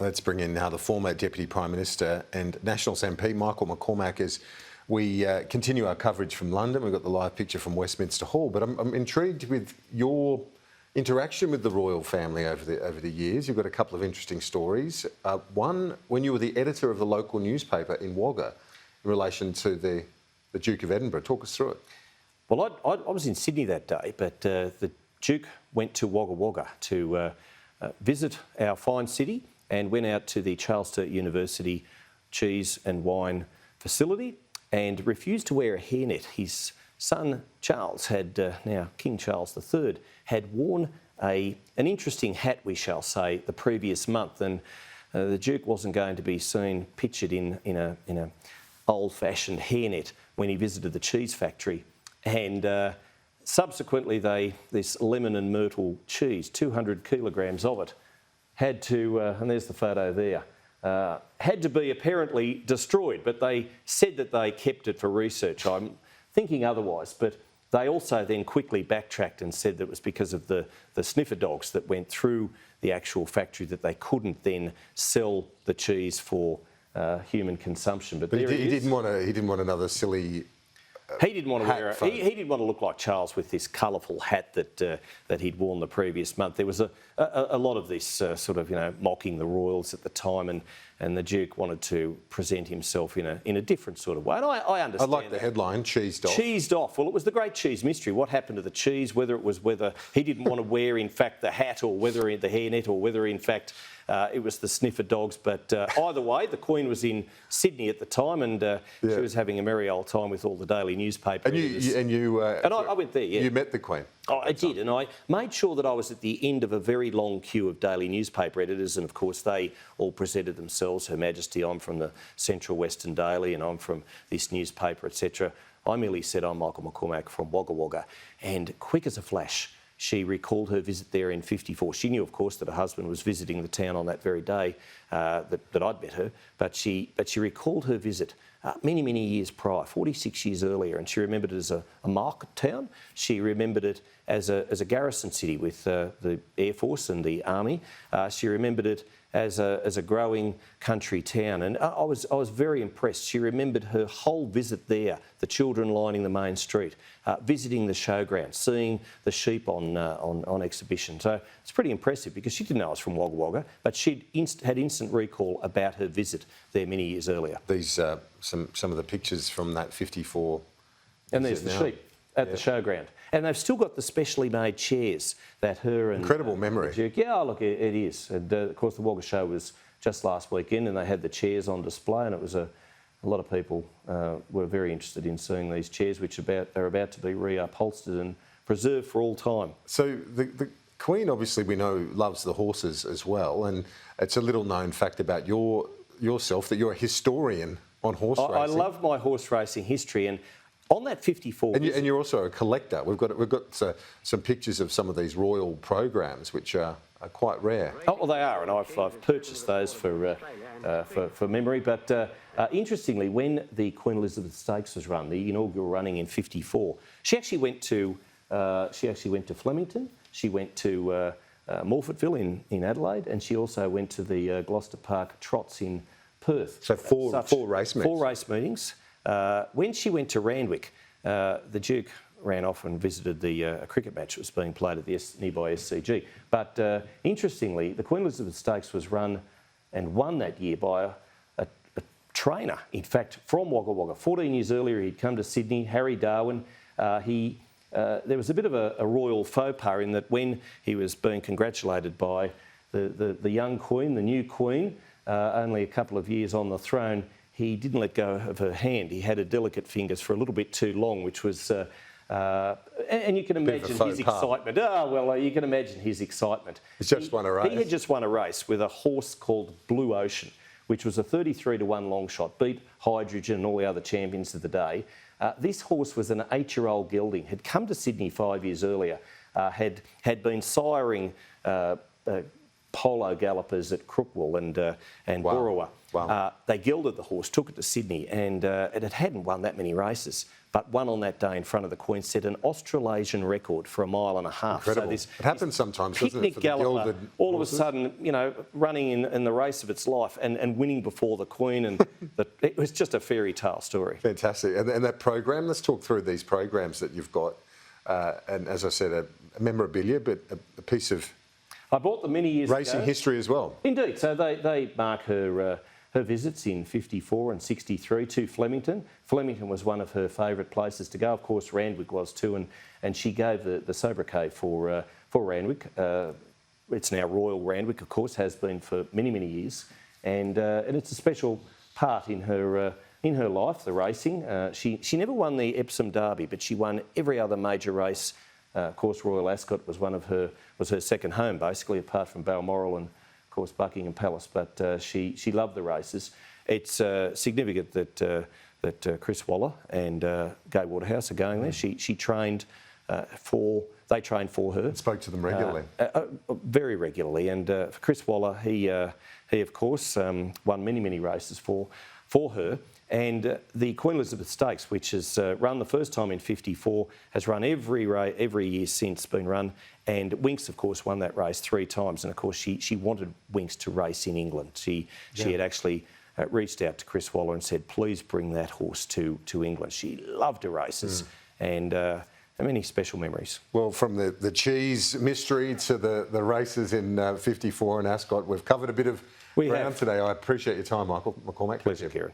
Let's bring in now the former Deputy Prime Minister and Nationals MP, Michael McCormack, as we continue our coverage from London. We've got the live picture from Westminster Hall, but I'm intrigued with your interaction with the royal family over the years. You've got a couple of interesting stories. One, when you were the editor of the local newspaper in Wagga in relation to the Duke of Edinburgh. Talk us through it. Well, I was in Sydney that day, but the Duke went to Wagga Wagga to visit our fine city and went out to the Charles Sturt University cheese and wine facility and refused to wear a hairnet. His son Charles had, now King Charles III, had worn an interesting hat, we shall say, the previous month, and the Duke wasn't going to be seen pictured in a old-fashioned hairnet when he visited the cheese factory. And subsequently, this lemon and myrtle cheese, 200 kilograms of it, had to, and there's the photo there, had to be apparently destroyed, but they said that they kept it for research. I'm thinking otherwise, but they also then quickly backtracked and said that it was because of the sniffer dogs that went through the actual factory that they couldn't then sell the cheese for human consumption. But he didn't want another silly. He didn't want to wear it. He didn't want to look like Charles with this colourful hat that he'd worn the previous month. There was a lot of this sort of mocking the royals at the time, and the Duke wanted to present himself in a different sort of way. And I understand. I like the headline, cheesed off. Cheesed off. Well, it was the great cheese mystery. What happened to the cheese? Whether he didn't want to wear in fact the hat, or whether the hairnet, or whether in fact it was the sniffer dogs. But either way, the Queen was in Sydney at the time, and she was having a merry old time with all the daily newspaper editors. And I went there. Yeah, you met the Queen. Oh, I did, and I made sure that I was at the end of a very long queue of daily newspaper editors, and of course they all presented themselves. Her Majesty, I'm from the Central Western Daily, and I'm from this newspaper, etc. I merely said, I'm Michael McCormack from Wagga Wagga, and quick as a flash, she recalled her visit there in '54. She knew, of course, that her husband was visiting the town on that very day that I'd met her, but she recalled her visit many, many years prior, 46 years earlier, and she remembered it as a market town. She remembered it as a garrison city with the Air Force and the Army. She remembered it as a growing country town, and I was very impressed. She remembered her whole visit there, the children lining the main street, visiting the showground, seeing the sheep on exhibition. So it's pretty impressive, because she didn't know I was from Wagga Wagga, but she had instant recall about her visit there many years earlier. These some of the pictures from that '54. And there's the sheep at the showground. And they've still got the specially made chairs that her and... Incredible memory. Duke, yeah, look, it is. And of course, the Wagga show was just last weekend, and they had the chairs on display, and it was a lot of people were very interested in seeing these chairs, which are about to be reupholstered and preserved for all time. So the Queen, obviously, we know, loves the horses as well, and it's a little-known fact about yourself that you're a historian on horse racing. I love my horse racing history, and on that '54... And you're also a collector. We've got some pictures of some of these royal programs, which are quite rare. Oh, well, they are, and I've purchased those for memory. But interestingly, when the Queen Elizabeth Stakes was run, the inaugural running in '54, she actually went to Flemington. She went to Morphettville in Adelaide, and she also went to the Gloucester Park Trots in Perth. So four race meetings. 4 race meetings. When she went to Randwick, the Duke ran off and visited the cricket match that was being played at the nearby SCG. But interestingly, the Queen Elizabeth Stakes was run and won that year by a trainer, in fact, from Wagga Wagga. 14 years earlier, he'd come to Sydney, Harry Darwin. There was a bit of a royal faux pas in that when he was being congratulated by the young Queen, the new Queen, only a couple of years on the throne, he didn't let go of her hand. He had her delicate fingers for a little bit too long, which was... and you can imagine his excitement. You can imagine his excitement. He's just won a race. He had just won a race with a horse called Blue Ocean, which was a 33-1 long shot, beat Hydrogen and all the other champions of the day. This horse was an 8-year-old gelding, had come to Sydney 5 years earlier, had been siring polo gallopers at Crookwell and Boorowa. Wow. They gelded the horse, took it to Sydney, and it hadn't won that many races. but won on that day in front of the Queen, set an Australasian record for 1.5 miles. Incredible. So this, it happens sometimes, doesn't it? picnic For the galloper, gilded all of a horses? sudden, you know, running in the race of its life and winning before the Queen, and it was just a fairy tale story. Fantastic. And that program, let's talk through these programs that you've got. And as I said, a memorabilia, but a piece of I bought them many years racing ago. history as well. Indeed. So they mark her visits in 54 and 63 to Flemington. Flemington was one of her favourite places to go. Of course, Randwick was too, and she gave the sobriquet for Randwick. It's now Royal Randwick, of course, has been for many, many years, and it's a special part in her life, the racing. She never won the Epsom Derby, but she won every other major race. Of course, Royal Ascot was was her second home, basically, apart from Balmoral and, of course, Buckingham Palace. But she loved the races. It's significant that Chris Waller and Gay Waterhouse are going there. She trained they trained for her. Spoke to them regularly. Very regularly. And for Chris Waller, he of course won many races for her. And the Queen Elizabeth Stakes, which has run the first time in 54, has run every year since been run. And Winks, of course, won that race 3 times. And of course, she wanted Winks to race in England. She had actually reached out to Chris Waller and said, please bring that horse to England. She loved her races and many special memories. Well, from the cheese mystery to the races in 54 in Ascot, we've covered a bit of ground today. I appreciate your time, Michael McCormack. Pleasure, Kieran.